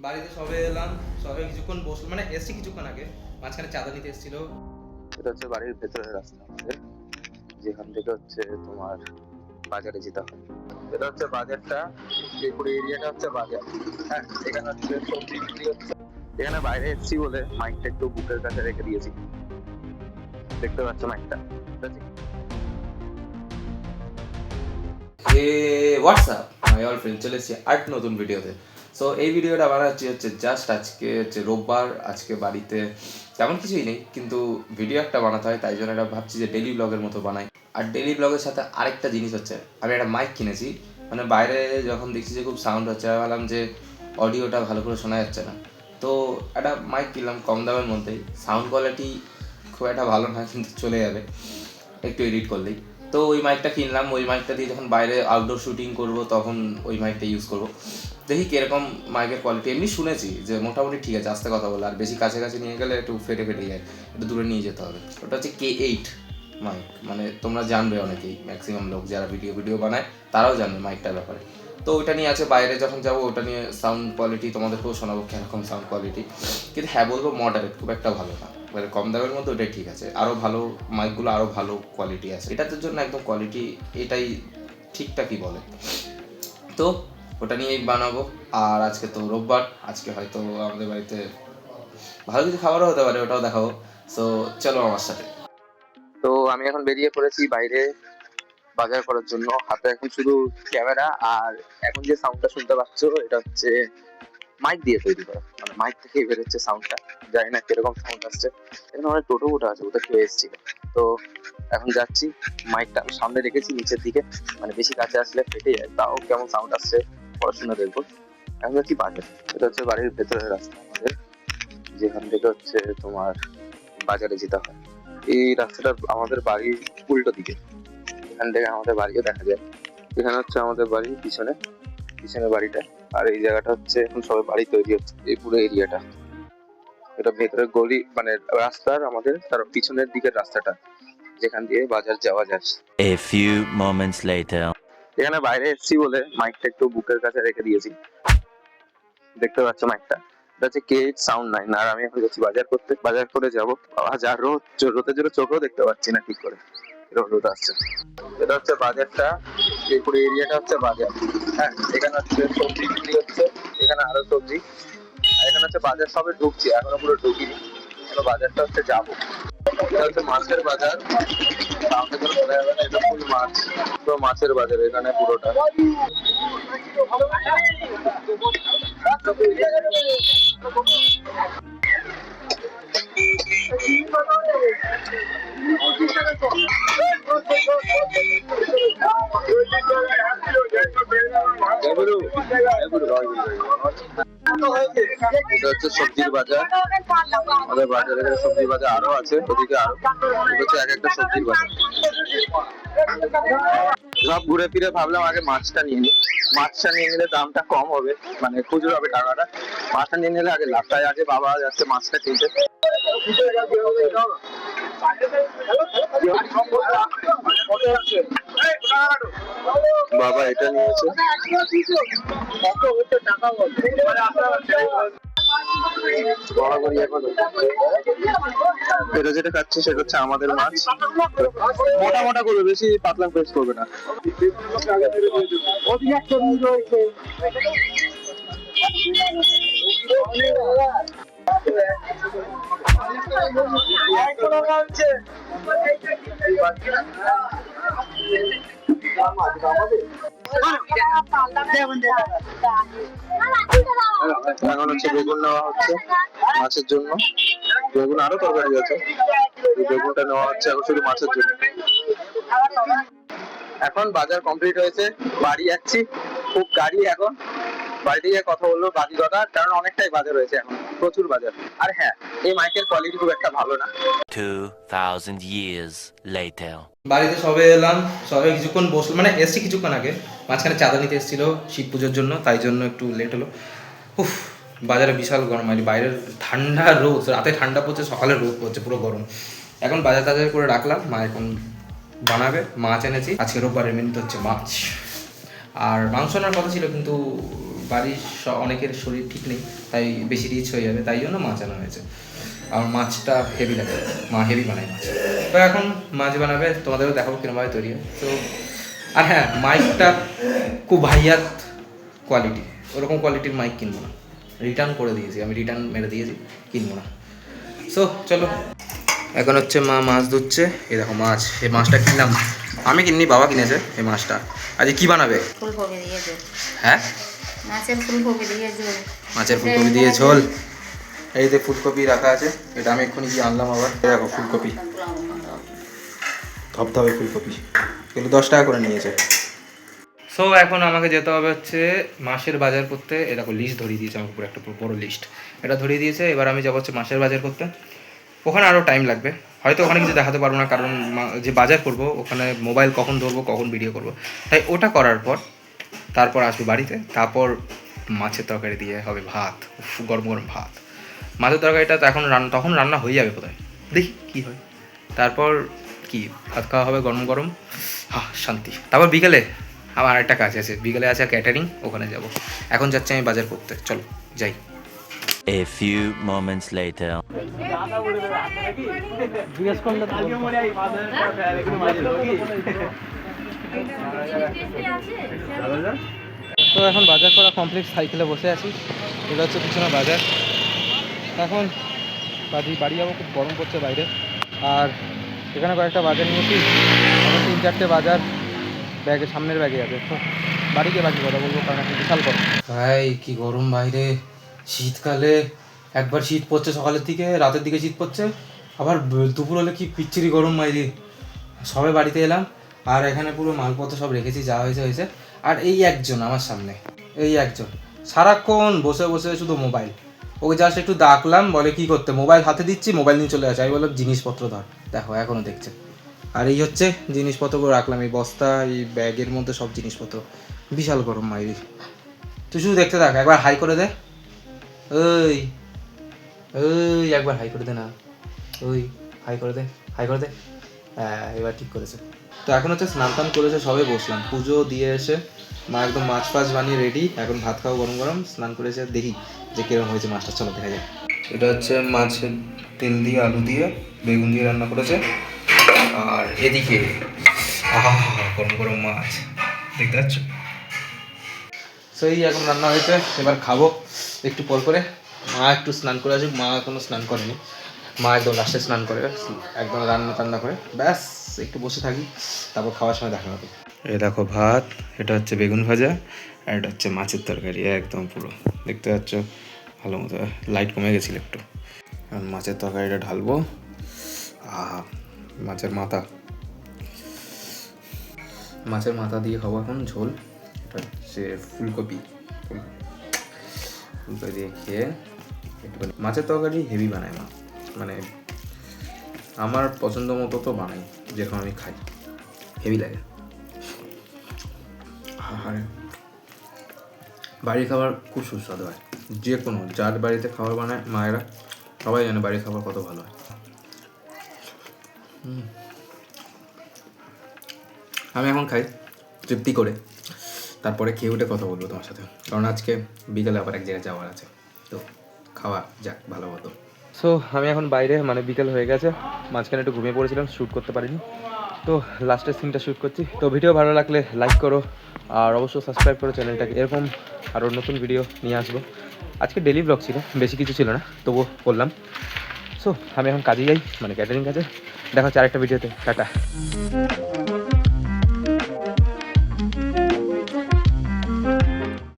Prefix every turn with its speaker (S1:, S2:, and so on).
S1: বাড়িতে সবে এলাম, সবে কিছুক্ষণ বসলো, মানে এসছি কিছুক্ষণ আগে। মাঝখানে চাঁদা নিতে এসেছিল।
S2: এটা হচ্ছে বাড়ির ভেতরের রাস্তা আমাদের, যেখান থেকে হচ্ছে তোমার বাজারে যেতে হয়। এটা হচ্ছে বাজারটা, এই পুরো এরিয়াটা হচ্ছে বাজার। হ্যাঁ, এখানে হচ্ছে সবজি বিক্রি হচ্ছে। এখানে বাইরে এসছি বলে মাইকটা একটু বুকের কাছে রেখে দিয়েছি। দেখতে পাচ্ছ মাইকটা?
S1: হে হোয়াটসঅ্যাপ মাই অল ফ্রেন্ড, চলে এসেছি আরেক নতুন ভিডিওতে। সো এই ভিডিওটা বানাচ্ছি হচ্ছে জাস্ট আজকে হচ্ছে রোববার, আজকে বাড়িতে তেমন কিছুই নেই, কিন্তু ভিডিও একটা বানাতে হয়, তাই জন্য এটা ভাবছি যে ডেলি ব্লগের মতো বানাই। আর ডেলি ব্লগের সাথে আরেকটা জিনিস হচ্ছে, আমি একটা মাইক কিনেছি। মানে বাইরে যখন দেখছি যে খুব সাউন্ড হচ্ছে, আমি ভাবলাম যে অডিওটা ভালো করে শোনা যাচ্ছে না, তো একটা মাইক কিনলাম কম দামের মধ্যেই। সাউন্ড কোয়ালিটি খুব একটা ভালো না, কিন্তু চলে যাবে একটু এডিট করলেই। তো ওই মাইকটা কিনলাম, ওই মাইকটা দিয়ে যখন বাইরে আউটডোর শুটিং করব তখন ওই মাইকটা ইউজ করব। দেখি কীরকম মাইকের কোয়ালিটি। এমনি শুনেছি যে মোটামুটি ঠিক আছে, আস্তে কথা বলে, আর বেশি কাছে কাছে নিয়ে গেলে একটু ফেটে ফেটে যায়, একটু দূরে নিয়ে যেতে হবে। ওটা হচ্ছে K8 মাইক, মানে তোমরা জানবে অনেকেই, ম্যাক্সিমাম লোক যারা ভিডিও বানায় তারাও জানবে মাইকটার ব্যাপারে। তো ওইটা নিয়ে আছে, বাইরে যখন যাবো ওটা নিয়ে সাউন্ড কোয়ালিটি তোমাদেরকেও শোনাবো কীরকম সাউন্ড কোয়ালিটি। কিন্তু হ্যাঁ বলবো মডারেট, খুব একটা ভালো না, মানে কম দামের মধ্যে ওটাই ঠিক আছে। আরও ভালো মাইকগুলো আরও ভালো কোয়ালিটি আছে, এটার জন্য একদম কোয়ালিটি এটাই ঠিকঠাকই বলে। তো ওটা নিয়েই বানাবো। আর আজকে তো রোববার, আজকে হয়তো আমাদের বাড়িতে ভালো কিছু খাবারও হতে পারে, ওটাও দেখাবো। সো চলো আমার সাথে।
S2: তো আমি এখন বেরিয়ে পড়েছি বাইরে বাজার করার জন্য। হাতে এখন শুধু ক্যামেরা, আর এখন যে সাউন্ডটা শুনতে পাচ্ছ এটা হচ্ছে মাইক দিয়ে তৈরি করা, মানে মাইক থেকে বের হচ্ছে সাউন্ডটা। জানি না কিরকম সাউন্ড আসছে। এখানে অনেক টোটো উঠে আছে, ওটা কেউ এসেছিল। তো এখন যাচ্ছি, মাইকটা আমি সামনে রেখেছি নিচের দিকে, মানে বেশি কাছে আসলে ফেটে যায়, তাও কেমন সাউন্ড আসছে পড়াশোনা দেখবো। এখন যাচ্ছি বাজার। এটা হচ্ছে বাড়ির ভেতরের রাস্তা আমাদের, যেখান থেকে হচ্ছে তোমার বাজারে যেতে হয়। এই রাস্তাটা আমাদের বাড়ির উল্টো দিকে, এখান থেকে আমাদের বাড়িও দেখা যায়। এখানে হচ্ছে আমাদের বাড়ির পিছনে, পিছনে বাড়িটা। আর এই জায়গাটা হচ্ছে এখন সবাই বাড়ি তৈরি হচ্ছে, এই পুরো এরিয়াটা। এটা ভেতরের গলি, মানে রাস্তার আমাদের তার পিছনের দিকের রাস্তাটা, যেখান দিয়ে বাজার যাওয়া যায়।
S3: A few moments later.
S2: এখানে বাইরে এসেছি বলে মাইকটা একটু বুকের কাছে রেখে দিয়েছি। দেখতে পাচ্ছ মাইকটা? এটা হচ্ছে K8 সাউন্ড 9। আর আমি এখন যাচ্ছি বাজার করতে, বাজার করে যাবো। যা রোদ, রোদের জন্য চোখেও দেখতে পাচ্ছি না ঠিক করে, রোদ আসছে। এটা হচ্ছে বাজারটা, এই পুরো এরিয়াটা হচ্ছে বাজার। হ্যাঁ, এখানে হচ্ছে সবজি বিক্রি হচ্ছে, এখানে আরো সবজি। আর এখানে হচ্ছে বাজার সবে ঢুকছি, এখনো পুরো ঢুকিনি, এখনো বাজারটা হচ্ছে যাবো। এটা হচ্ছে মাছের বাজার, সামনে করে চলে যাবে না, এটা ফুল মাছ, তো মাছের বাজার এখানে পুরোটা। এটা হচ্ছে সবজির বাজার, আমাদের বাজারে সবজির বাজার আরো আছে, ওদিকে আরো। এটা হচ্ছে এক একটা সবজির বাজার। সব ঘুরে ফিরে ভাবলাম আগে মাছটা নিয়ে নিই, মাছটা নিয়ে নিলে দামটা কম হবে, মানে খুচরো হবে টাকাটা। মাছটা নিয়ে নিলে আগে লাভ, তাই আগে বাবা যাচ্ছে মাছটা কিনতে। বাবা এটা নিয়েছে। এটা যেটা খাচ্ছে সেটা হচ্ছে আমাদের মাছ, মোটা মোটা করবে, বেশি পাতলা পেস্ট করবে না। এখন হচ্ছে বেগুন নেওয়া হচ্ছে মাছের জন্য। বেগুন আরো তরকারি আছে, বেগুনটা নেওয়া হচ্ছে এখন শুধু মাছের জন্য। এখন বাজার কমপ্লিট হয়েছে, বাড়ি যাচ্ছি। খুব গাড়ি এখন, বাড়িতে গিয়ে কথা বললো বাকি কথা, কারণ অনেকটাই বাজার হয়েছে এখন, প্রচুর বাজার। আর হ্যাঁ, এই মাইকের কোয়ালিটি খুব একটা ভালো না।
S3: 2000 years later.
S1: বাড়িতে সবে এলাম, সবে কিছুক্ষণ বসলো, মানে এসছি কিছুক্ষণ আগে। মাঝখানে চাঁদা নিতে এসেছিলো শিব পুজোর জন্য, তাই জন্য একটু লেট হলো। উফ, বাজারে বিশাল গরম, মানে বাইরের ঠান্ডা রোদ, রাতে ঠান্ডা পড়ছে, সকালে রোদ পড়ছে, পুরো গরম। এখন বাজার টাজার করে রাখলাম, মা এখন বানাবে। মাছ এনেছি, আজকে রোববার, এমনিতে হচ্ছে মাছ। আর মাংস আনার কথা ছিল, কিন্তু বাড়ির অনেকের শরীর ঠিক নেই, তাই বেশি রিচ হয়ে যাবে, তাই জন্য মাছ আনা হয়েছে। আর মাছটা হেভি লাগে, মা হেভি বানায় মাছ। তো এখন মাছ বানাবে, তোমাদেরও দেখাবো কিরমভাবে তৈরি হয়। তো আর হ্যাঁ, মাইকটা খুব ভাইয়াত কোয়ালিটি, ওরকম কোয়ালিটির মাইক কিনবো না, রিটার্ন করে দিয়েছি, আমি রিটার্ন মেরে দিয়েছি, কিনবো না। সো চলো, এখন হচ্ছে মা মাছ ধুচ্ছে। এই দেখো মাছ, এই মাছটা কিনলাম, আমি কিনিনি, বাবা কিনেছে এই মাছটা। আজকে কি বানাবে?
S4: ফুলকপি দিয়ে ঝোল।
S1: হ্যাঁ,
S4: মাছের ফুলকপি দিয়ে ঝোল।
S1: মাছের ফুলকপি দিয়ে ঝোল। এই যে ফুলকপি রাখা আছে, এটা আমি এক্ষুনি গিয়ে আনলাম আবার। এই দেখো ফুলকপি, ধবধবে ফুলকপি, এগুলো 10 টাকা করে নিয়েছে। সো এখন আমাকে যেতে হবে হচ্ছে মাছের বাজার করতে। এরকম লিস্ট ধরিয়ে দিয়েছে আমাকে, পুরো একটা বড় লিস্ট এটা ধরিয়ে দিয়েছে। এবার আমি যাবো হচ্ছে মাছের বাজার করতে। ওখানে আরও টাইম লাগবে, হয়তো ওখানে কিছু দেখাতে পারবো না, কারণ যে বাজার করব ওখানে মোবাইল কখন ধরবো, কখন ভিডিও করব, তাই ওটা করার পর তারপর আসবো বাড়িতে। তারপর মাছের তরকারি দিয়ে হবে ভাত, গরম গরম ভাত। মাছের তরকারিটা তো এখন তখন রান্না হয়ে যাবে কোথায়, দেখি কী হয়। তারপর কি ভাত খাওয়া হবে গরম গরম, শান্তি। তারপর বিকেলে আমার আরেকটা কাজ আছে, বিকেলে আছে ক্যাটারিং, ওখানে যাব। এখন যাচ্ছি আমি বাজার করতে, চলো যাই।
S3: A few moments later.
S1: তো এখন বাজার করা কমপ্লিট, সাইকেলে বসে আছি, এটা হচ্ছে পিছনে বাজার। এখন বাড়ি যাবো, খুব গরম পড়ছে বাইরে। আর এখানে কয়েকটা বাজার নিয়েছি, এখন 3-4টে বাজার ব্যাগে, সামনের ব্যাগে যাবে। তো বাড়ি গিয়ে বাকি কথা বলবো, কারণ এখন বিশাল গরম ভাই, কি গরম বাইরে। শীতকালে একবার শীত পড়ছে সকালের দিকে, রাতের দিকে শীত পড়ছে, আবার দুপুর হলে কি পিচ্ছিরি গরম বাইরে। সবে বাড়িতে এলাম, আর এখানে পুরো মালপত্র সব রেখেছি, যা হয়েছে। আর এই একজন আমার সামনে, এই একজন সারাক্ষণ বসে বসে শুধু মোবাইল। ওকে জাস্ট একটু ডাকলাম, বলে কি করতে, মোবাইল হাতে দিচ্ছি, মোবাইল নিয়ে চলে আসে। আমি বললাম জিনিসপত্র ধর, দেখো এখনও দেখছে। আর এই হচ্ছে জিনিসপত্রগুলো রাখলাম, এই বস্তা, এই ব্যাগের মধ্যে সব জিনিসপত্র। বিশাল গরম মাইরি, তুই শুধু দেখতে থাক। একবার হাই করে দে, ওই ওই একবার হাই করে দে না, ওই হাই করে দে, হাই করে দে। হ্যাঁ, এবার ঠিক করেছে। তো এখন হচ্ছে স্নান টান করেছে, সবে বসলাম, পুজো দিয়ে এসে মা একদম মাছ ফাছ বানিয়ে রেডি। এখন ভাত খাবো গরম গরম, স্নান করেছে, দেখি যে কিরকম হয়েছে মাছটা, চলো দেখা যায়। এটা হচ্ছে মাছের তেল দিয়ে, আলু দিয়ে, বেগুন দিয়ে রান্না করেছে। আর এদিকে গরম গরম মাছ দেখতে পাচ্ছ। সেই এখন রান্না হয়েছে, এবার খাবো একটু পর করে। মা একটু স্নান করে আসুক, মা এখনো স্নান করেনি, মা একদম লাস্টে স্নান করে, একদম রান্না করে ব্যাস একটু বসে থাকি, তারপর খাওয়ার সময় দেখা হবে। এ দেখো ভাত, এটা হচ্ছে বেগুন ভাজা, আর এটা হচ্ছে মাছের তরকারি, একদম পুরো দেখতে পাচ্ছ ভালো মতো। লাইট কমে গেছিল একটু। মাছের তরকারিটা ঢালবো, মাছের মাথা দিয়ে খাবো এখন ঝোল। এটা হচ্ছে ফুলকপি দিয়ে খেয়ে একটুখানি। মাছের তরকারি হেভি বানায় মা, মানে আমার পছন্দ মতো তো বানাই, যেরকম আমি খাই, হেভি লাগে। আরে বাড়ির খাবার খুব সুস্বাদু হয়, যে কোনো যার বাড়িতে খাবার বানায় মায়েরা সবাই জানে বাড়ির খাবার কত ভালো হয়। আমি এখন খাই তৃপ্তি করে, তারপরে খেয়ে উঠে কথা বলবো তোমার সাথে, কারণ আজকে বিকেলে আবার এক জায়গায় যাওয়ার আছে। তো খাওয়া যাক ভালো মতো। সো আমি এখন বাইরে, মানে বিকেল হয়ে গেছে, মাঝখানে একটু ঘুমিয়ে পড়েছিলাম, শ্যুট করতে পারিনি, তো লাস্টের সিনটা শ্যুট করছি। তো ভিডিও ভালো লাগলে লাইক করো, আর অবশ্যই সাবস্ক্রাইব করো চ্যানেলটাকে, এরকম আরও নতুন ভিডিও নিয়ে আসবো। আজকে ডেলি ব্লগ ছিল, বেশি কিছু ছিল না, তবুও করলাম। সো আমি এখন কাজে যাই, মানে ক্যাটারিং কাজে। দেখা হচ্ছে আরেকটা ভিডিওতে, টাটা।